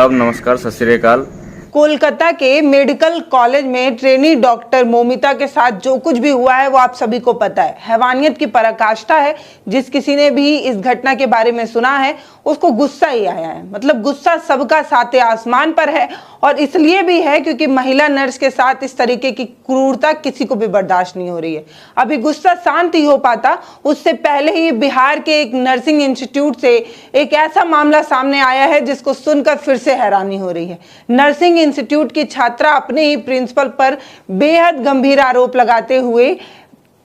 आदाब, नमस्कार, सत श्री अकाल। कोलकाता के मेडिकल कॉलेज में ट्रेनी डॉक्टर मोमिता के साथ जो कुछ भी हुआ है वो आप सभी को पता है। हैवानियत की पराकाष्ठा है। जिस किसी ने भी इस घटना के बारे में सुना है उसको गुस्सा ही आया है। मतलब गुस्सा सबका साते आसमान पर है, और इसलिए भी है क्योंकि महिला नर्स के साथ इस तरीके की क्रूरता किसी को भी बर्दाश्त नहीं हो रही है। अभी गुस्सा शांत ही हो पाता, उससे पहले ही बिहार के एक नर्सिंग इंस्टीट्यूट से एक ऐसा मामला सामने आया है जिसको सुनकर फिर से हैरानी हो रही है। नर्सिंग इंस्टीट्यूट की छात्रा अपने ही प्रिंसिपल पर बेहद गंभीर आरोप लगाते हुए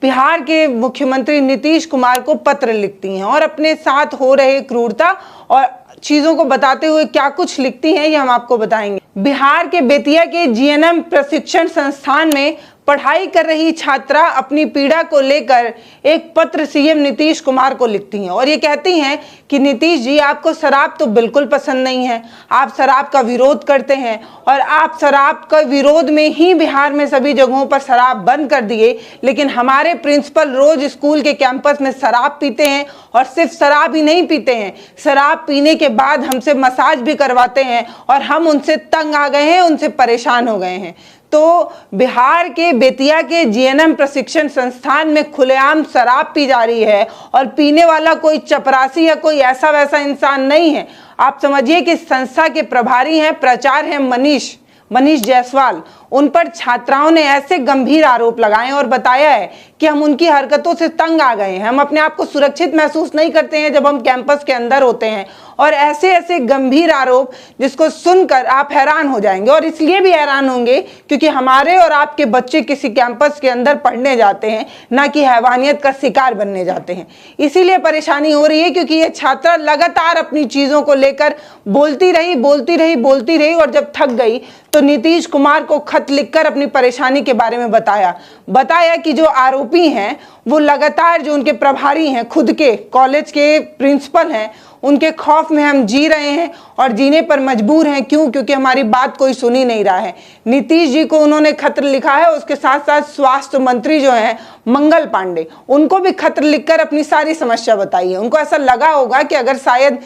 बिहार के मुख्यमंत्री नीतीश कुमार को पत्र लिखती हैं, और अपने साथ हो रहे क्रूरता और चीजों को बताते हुए क्या कुछ लिखती हैं ये हम आपको बताएंगे। बिहार के बेतिया के जीएनएम प्रशिक्षण संस्थान में पढ़ाई कर रही छात्रा अपनी पीड़ा को लेकर एक पत्र सीएम नीतीश कुमार को लिखती हैं, और ये कहती हैं कि नीतीश जी, आपको शराब तो बिल्कुल पसंद नहीं है, आप शराब का विरोध करते हैं, और आप शराब का विरोध में ही बिहार में सभी जगहों पर शराब बंद कर दिए, लेकिन हमारे प्रिंसिपल रोज स्कूल के कैंपस में शराब पीते हैं, और सिर्फ शराब ही नहीं पीते हैं, शराब पीने के बाद हमसे मसाज भी करवाते हैं, और हम उनसे तंग आ गए हैं, उनसे परेशान हो गए हैं। तो बिहार के बेतिया के जीएनएम प्रशिक्षण संस्थान में खुलेआम शराब पी जा रही है, और पीने वाला कोई चपरासी या कोई ऐसा वैसा इंसान नहीं है। आप समझिए कि संस्था के प्रभारी हैं, प्राचार्य हैं मनीष जायसवाल। उन पर छात्राओं ने ऐसे गंभीर आरोप लगाए और बताया है कि हम उनकी हरकतों से तंग आ गए हैं, हम अपने आप को सुरक्षित महसूस नहीं करते हैं जब हम कैंपस के अंदर होते हैं, और ऐसे ऐसे गंभीर आरोप जिसको सुनकर आप हैरान हो जाएंगे। और इसलिए भी हैरान होंगे क्योंकि हमारे और आपके बच्चे किसी कैंपस के अंदर पढ़ने जाते हैं, ना कि हैवानियत का शिकार बनने जाते हैं। इसीलिए परेशानी हो रही है क्योंकि ये छात्रा लगातार अपनी चीजों को लेकर बोलती रही, और जब थक गई तो नीतीश कुमार को खत लिखकर अपनी परेशानी के बारे में बताया कि जो आरोपी हैं वो लगातार, जो उनके प्रभारी हैं, खुद के कॉलेज के प्रिंसिपल हैं, उनके खौफ में हम जी रहे हैं और जीने पर मजबूर हैं। क्यों? क्योंकि हमारी बात कोई सुन ही नहीं रहा है। नीतीश जी को उन्होंने खत्र लिखा है, उसके साथ साथ स्वास्थ्य मंत्री जो हैं मंगल पांडे, उनको भी खत्र लिखकर अपनी सारी समस्या बताई है। उनको ऐसा लगा होगा कि अगर शायद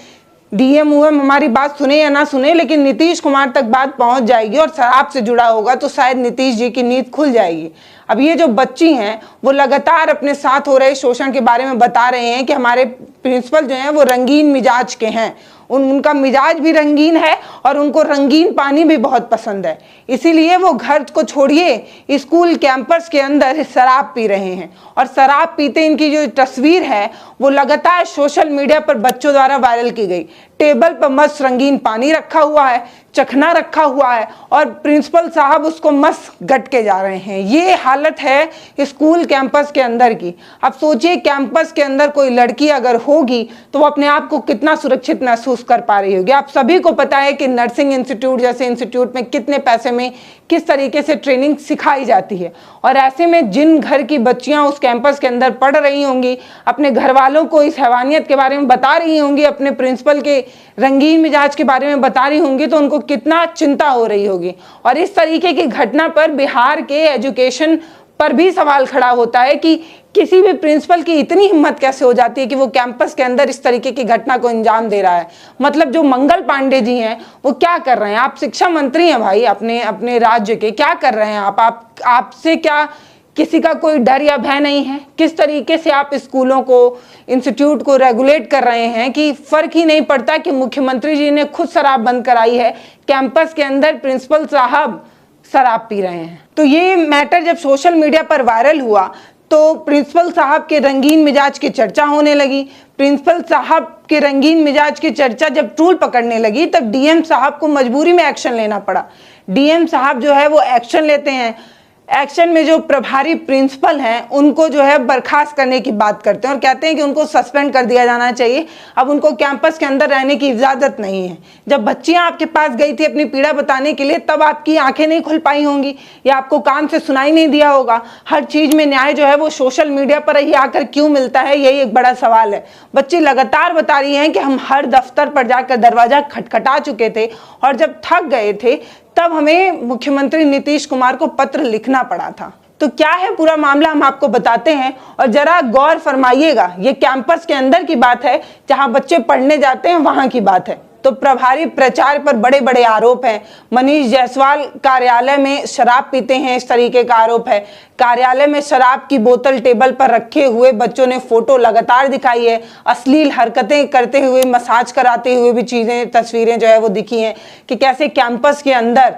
डीएम हमारी बात सुने या ना सुने, लेकिन नीतीश कुमार तक बात पहुंच जाएगी और शराब से जुड़ा होगा तो शायद नीतीश जी की नींद खुल जाएगी। अब ये जो बच्ची हैं वो लगातार अपने साथ हो रहे शोषण के बारे में बता रहे हैं कि हमारे प्रिंसिपल जो हैं वो रंगीन मिजाज के हैं, उनका मिजाज भी रंगीन है और उनको रंगीन पानी भी बहुत पसंद है। इसीलिए वो घर को छोड़िए स्कूल कैंपस के अंदर शराब पी रहे हैं, और शराब पीते इनकी जो तस्वीर है वो लगातार सोशल मीडिया पर बच्चों द्वारा वायरल की गई। टेबल पर मस्त रंगीन पानी रखा हुआ है, चखना रखा हुआ है, और प्रिंसिपल साहब उसको मस्त गट के जा रहे हैं। ये हालत है स्कूल कैंपस के अंदर की। अब सोचिए कैंपस के अंदर कोई लड़की अगर होगी तो वो अपने आप को कितना सुरक्षित महसूस कर पा रही होगी। आप सभी को पता है कि नर्सिंग इंस्टीट्यूट जैसे इंस्टीट्यूट में कितने पैसे में किस तरीके से ट्रेनिंग सिखाई जाती है, और ऐसे में जिन घर की बच्चियां उस कैंपस के अंदर पढ़ रही होंगी, अपने घर वालों को इस हैवानियत के बारे में बता रही होंगी, अपने प्रिंसिपल के रंगीन मिजाज के बारे में बता रही होंगी, तो उनको कितना चिंता हो रही होगी। और इस तरीके की घटना पर बिहार के एजुकेशन पर भी सवाल खड़ा होता है कि किसी भी प्रिंसिपल की इतनी हिम्मत कैसे हो जाती है कि वो कैंपस के अंदर इस तरीके की घटना को अंजाम दे रहा है। मतलब जो मंगल पांडे जी हैं वो क्या कर रहे हैं? आप शिक्षा मंत्री हैं भाई अपने राज्य के, क्या कर रहे हैं आपसे क्या किसी का कोई डर या भय नहीं है? किस तरीके से आप स्कूलों को, इंस्टीट्यूट को रेगुलेट कर रहे हैं कि फर्क ही नहीं पड़ता कि मुख्यमंत्री जी ने खुद शराब बंद कराई है, कैंपस के अंदर प्रिंसिपल साहब शराब पी रहे हैं। तो ये मैटर जब सोशल मीडिया पर वायरल हुआ तो प्रिंसिपल साहब के रंगीन मिजाज की चर्चा होने लगी। प्रिंसिपल साहब के रंगीन मिजाज की चर्चा जब टूल पकड़ने लगी तब डीएम साहब को मजबूरी में एक्शन लेना पड़ा। डीएम साहब जो है वो एक्शन लेते हैं। एक्शन में जो प्रभारी प्रिंसिपल हैं उनको जो है बर्खास्त करने की बात करते हैं और कहते हैं कि उनको सस्पेंड कर दिया जाना चाहिए, अब उनको कैंपस के अंदर रहने की इजाजत नहीं है। जब बच्चियां आपके पास गई थी अपनी पीड़ा बताने के लिए तब आपकी आंखें नहीं खुल पाई होंगी या आपको कान से सुनाई नहीं दिया होगा। हर चीज में न्याय जो है वो सोशल मीडिया पर ही आकर क्यों मिलता है, यही एक बड़ा सवाल है। बच्ची लगातार बता रही हैं कि हम हर दफ्तर पर जाकर दरवाजा खटखटा चुके थे और जब थक गए थे तब हमें मुख्यमंत्री नीतीश कुमार को पत्र लिखना पड़ा था। तो क्या है पूरा मामला हम आपको बताते हैं और जरा गौर फरमाइएगा। ये कैंपस के अंदर की बात है, जहां बच्चे पढ़ने जाते हैं वहां की बात है। तो प्रभारी प्राचार्य पर बड़े बड़े आरोप हैं। मनीष जायसवाल कार्यालय में शराब पीते हैं, इस तरीके का आरोप है। कार्यालय में शराब की बोतल टेबल पर रखे हुए बच्चों ने फोटो लगातार दिखाई है। अश्लील हरकतें करते हुए, मसाज कराते हुए भी तस्वीरें जो है वो दिखी हैं कि कैसे कैंपस के अंदर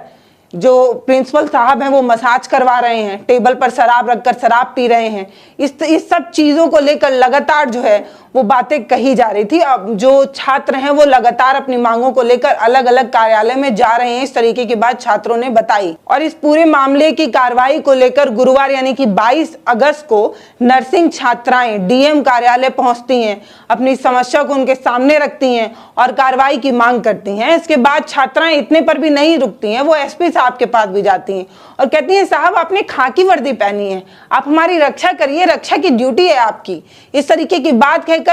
जो प्रिंसिपल साहब हैं वो मसाज करवा रहे हैं, टेबल पर शराब रखकर शराब पी रहे हैं। इस सब चीज़ों को लेकर लगातार जो है वो बातें कही जा रही थी। अब जो छात्र हैं वो लगातार अपनी मांगों को लेकर अलग अलग कार्यालय में जा रहे हैं, इस तरीके की बात छात्रों ने बताई। और इस पूरे मामले की कार्रवाई को लेकर गुरुवार यानी कि 22 अगस्त को नर्सिंग छात्राएं डीएम कार्यालय पहुंचती हैं, अपनी समस्या को उनके सामने रखती हैं और कार्रवाई की मांग करती हैं। इसके बाद छात्राएं इतने पर भी नहीं रुकती हैं, वो एसपी साहब के पास भी जाती हैं और कहती हैं साहब आपने खाकी वर्दी पहनी है, आप हमारी रक्षा करिए, रक्षा की ड्यूटी है आपकी। इस तरीके की बात कहकर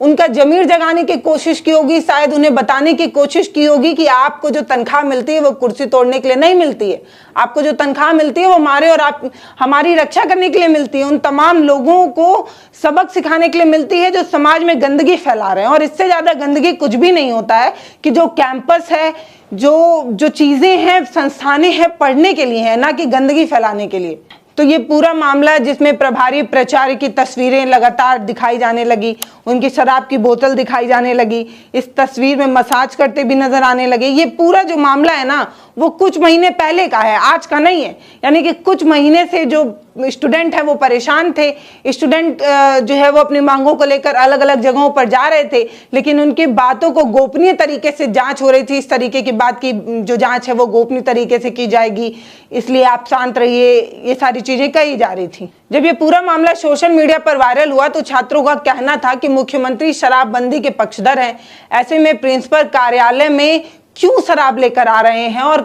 उनका जमीर जगाने की कोशिश की होगी, शायद उन्हें बताने की कोशिश की होगी कि आपको जो तनख्वाह मिलती है वो कुर्सी तोड़ने के लिए नहीं मिलती है, आपको जो तनख्वाह मिलती है वो हमारे और आप हमारी रक्षा करने के लिए मिलती है। उन तमाम लोगों को सबक सिखाने के लिए मिलती है जो समाज में गंदगी फैला रहे हैं। और इससे ज्यादा गंदगी कुछ भी नहीं होता है कि जो कैंपस है, जो चीजें हैं, संस्थानें हैं, पढ़ने के लिए है, ना कि गंदगी फैलाने के लिए। तो ये पूरा मामला जिसमें प्रभारी प्राचार्य की तस्वीरें लगातार दिखाई जाने लगी, उनकी शराब की बोतल दिखाई जाने लगी, इस तस्वीर में मसाज करते भी नजर आने लगे। ये पूरा जो मामला है ना वो कुछ महीने पहले का है, आज का नहीं है। यानी कि कुछ महीने से जो स्टूडेंट है वो परेशान थे। स्टूडेंट जो है वो अपनी मांगों को लेकर अलग अलग जगहों पर जा रहे थे, लेकिन उनकी बातों को गोपनीय तरीके से जांच हो रही थी। इस तरीके की बात की जो जांच है वो गोपनीय तरीके से की जाएगी, इसलिए आप शांत रहिए, ये सारी चीजें कही जा रही थी। जब ये पूरा मामला सोशल मीडिया पर वायरल हुआ तो छात्रों का कहना था कि मुख्यमंत्री शराबबंदी के पक्षधर हैं, ऐसे में प्रिंसिपल कार्यालय में क्यों शराब लेकर आ रहे हैं और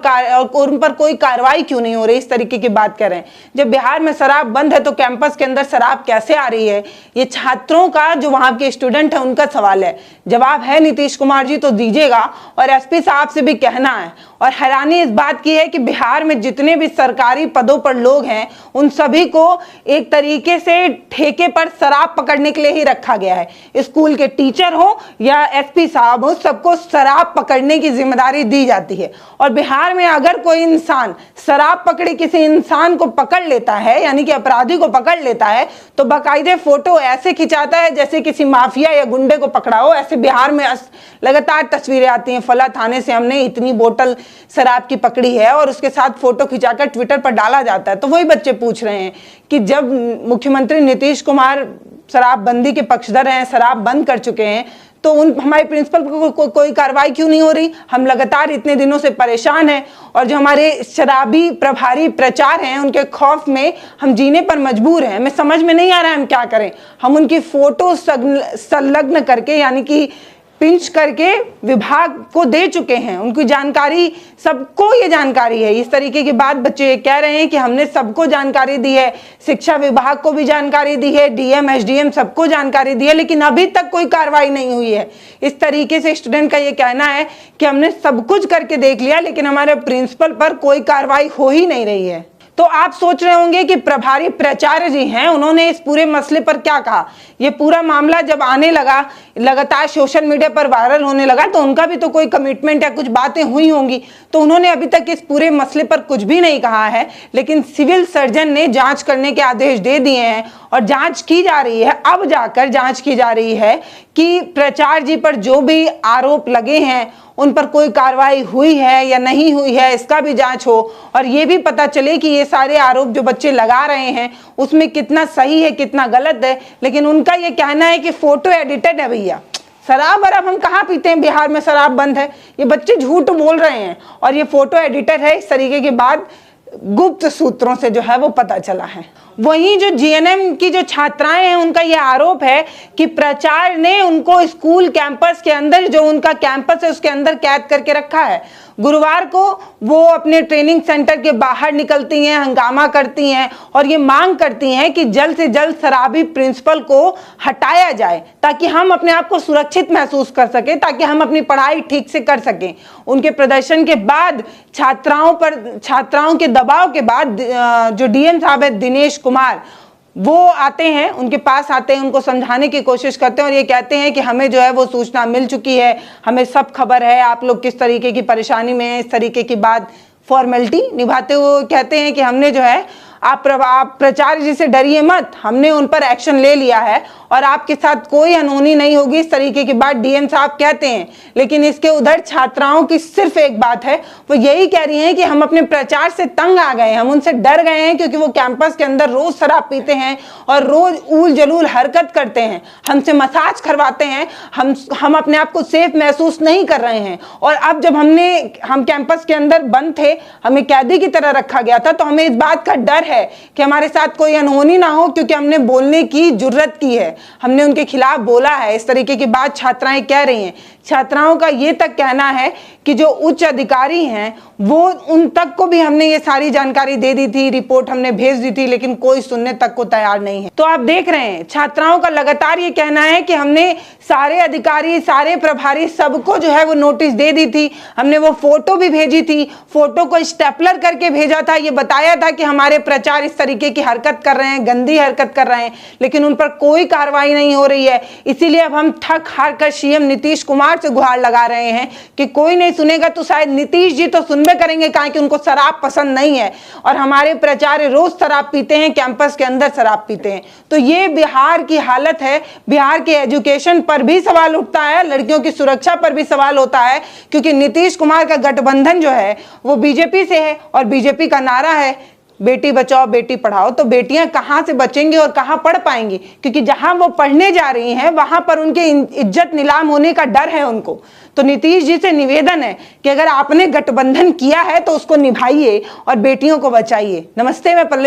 उन पर कोई कार्रवाई क्यों नहीं हो रही, इस तरीके की बात कर रहे हैं। जब बिहार में शराब बंद है तो कैंपस के अंदर शराब कैसे आ रही है, ये छात्रों का, जो वहां के स्टूडेंट है, उनका सवाल है। जवाब है नीतीश कुमार जी तो दीजिएगा, और एसपी साहब से भी कहना है। और हैरानी इस बात की है कि बिहार में जितने भी सरकारी पदों पर लोग हैं उन सभी को एक तरीके से ठेके पर शराब पकड़ने के लिए ही रखा गया है। स्कूल के टीचर हो या एसपी साहब हो, सबको शराब पकड़ने की जिम्मेदारी दी जाती है। और बिहार में अगर कोई इंसान शराब पकड़े किसी इंसान को पकड़ लेता है, यानी कि अपराधी को पकड़ लेता है, तो बाकायदे फोटो ऐसे खिंचाता है जैसे किसी माफिया या गुंडे को पकड़ा हो। ऐसे बिहार में लगातार तस्वीरें आती हैं, फला थाने से हमने इतनी बोतल शराब की पकड़ी है, और उसके साथ फोटो खिंचाकर ट्विटर पर डाला जाता है। तो वही बच्चे पूछ रहे हैं कि जब मुख्यमंत्री नीतीश कुमार शराबबंदी के पक्षधर हैं, शराब बंद कर चुके हैं, तो हमारे प्रिंसिपल को कोई कार्रवाई क्यों नहीं हो रही। हम लगातार इतने दिनों से परेशान हैं, और जो हमारे शराबी प्रभारी प्राचार्य हैं उनके खौफ में हम जीने पर मजबूर हैं। हमें समझ में नहीं आ रहा है हम क्या करें। हम उनकी फोटो संलग्न करके, यानी कि पिंच करके विभाग को दे चुके हैं, उनकी जानकारी, सबको ये जानकारी है। इस तरीके की बात बच्चे ये कह रहे हैं कि हमने सबको जानकारी दी है, शिक्षा विभाग को भी जानकारी दी है, डीएम एसडीएम सबको जानकारी दी है, लेकिन अभी तक कोई कार्रवाई नहीं हुई है। इस तरीके से स्टूडेंट का ये कहना है कि हमने सब कुछ करके देख लिया, लेकिन हमारे प्रिंसिपल पर कोई कार्रवाई हो ही नहीं रही है। तो आप सोच रहे होंगे कि प्रभारी प्राचार्य जी हैं, उन्होंने इस पूरे मसले पर क्या कहा। ये पूरा मामला जब आने लगा, लगातार सोशल मीडिया पर वायरल होने लगा, तो उनका भी तो कोई कमिटमेंट या कुछ बातें हुई होंगी। तो उन्होंने अभी तक इस पूरे मसले पर कुछ भी नहीं कहा है, लेकिन सिविल सर्जन ने जांच करने के आदेश दे दिए हैं और जांच की जा रही है। अब जाकर जांच की जा रही है कि प्राचार्य जी पर जो भी आरोप लगे हैं उन पर कोई कार्रवाई हुई है या नहीं हुई है, इसका भी जांच हो, और ये भी पता चले कि ये सारे आरोप जो बच्चे लगा रहे हैं उसमें कितना सही है कितना गलत है। लेकिन उनका ये कहना है कि फोटो एडिटेड है। भैया शराब वराब हम कहाँ पीते हैं, बिहार में शराब बंद है, ये बच्चे झूठ बोल रहे हैं और ये फोटो एडिटर है। इस तरीके की बात गुप्त सूत्रों से जो है वो पता चला है। वहीं जो जीएनएम की जो छात्राएं हैं उनका यह आरोप है कि प्राचार्य ने उनको स्कूल कैंपस के अंदर, जो उनका कैंपस है उसके अंदर कैद करके रखा है। गुरुवार को वो अपने ट्रेनिंग सेंटर के बाहर निकलती हैं, हंगामा करती हैं और ये मांग करती हैं कि जल्द से जल्द शराबी प्रिंसिपल को हटाया जाए, ताकि हम अपने आप को सुरक्षित महसूस कर सकें, ताकि हम अपनी पढ़ाई ठीक से कर सकें। उनके प्रदर्शन के बाद छात्राओं के दबाव के बाद जो डीएम साहब है दिनेश कुमार, वो आते हैं, उनके पास आते हैं, उनको समझाने की कोशिश करते हैं और ये कहते हैं कि हमें जो है वो सूचना मिल चुकी है, हमें सब खबर है, आप लोग किस तरीके की परेशानी में हैं। इस तरीके की बात फॉर्मेलिटी निभाते हुए कहते हैं कि हमने जो है आप प्राचार्य जी से डरिए मत, हमने उन पर एक्शन ले लिया है और आपके साथ कोई अनहोनी नहीं होगी, इस तरीके की बात डीएम साहब कहते हैं। लेकिन इसके उधर छात्राओं की सिर्फ एक बात है, वो यही कह रही हैं कि हम अपने प्राचार्य से तंग आ गए हैं, हम उनसे डर गए हैं, क्योंकि वो कैंपस के अंदर रोज शराब पीते हैं और रोज ऊल जलूल हरकत करते हैं, हमसे मसाज करवाते हैं, हम अपने आप को सेफ महसूस नहीं कर रहे हैं। और अब जब हम कैंपस के अंदर बंद थे, हमें कैदी की तरह रखा गया था, तो हमें इस बात का डर है कि हमारे साथ कोई अनहोनी ना हो, क्योंकि हमने बोलने की जुर्रत की है, हमने उनके खिलाफ बोला है। इस तरीके की बात छात्राएं कह रही हैं। छात्राओं का ये तक कहना है कि जो उच्च अधिकारी हैं वो उन तक को भी हमने ये सारी जानकारी दे दी थी, रिपोर्ट हमने भेज दी थी, लेकिन कोई सुनने तक को तैयार नहीं है। तो आप देख रहे हैं छात्राओं का लगातार ये कहना है कि हमने सारे अधिकारी, सारे प्रभारी, सबको जो है वो नोटिस दे दी थी, हमने वो फोटो भी भेजी थी, फोटो को स्टेपलर करके भेजा था, ये बताया था कि हमारे प्राचार्य इस तरीके की हरकत कर रहे हैं, गंदी हरकत कर रहे हैं, लेकिन उन पर कोई कार्रवाई नहीं हो रही है। इसीलिए अब हम थक हार कर सीएम नीतीश कुमार से गुहार लगा रहे हैं कि कोई नहीं सुनेगा तो शायद नीतीश जी तो सुनबे करेंगे, कहा कि उनको शराब पसंद नहीं है और हमारे प्राचार्य रोज शराब पीते हैं, कैंपस के अंदर शराब पीते हैं। तो ये बिहार की हालत है। बिहार के एजुकेशन पर भी सवाल उठता है, लड़कियों की सुरक्षा पर भी सवाल होता है, क्योंकि नीतीश कुमार का गठबंधन जो है वो बीजेपी से है और बीजेपी का नारा है बेटी बचाओ बेटी पढ़ाओ। तो बेटियां कहां से बचेंगी और कहां पढ़ पाएंगी, क्योंकि जहां वो पढ़ने जा रही हैं वहां पर उनके इज्जत नीलाम होने का डर है उनको। तो नीतीश जी से निवेदन है कि अगर आपने गठबंधन किया है तो उसको निभाइए और बेटियों को बचाइए। नमस्ते, मैं पल्लवी।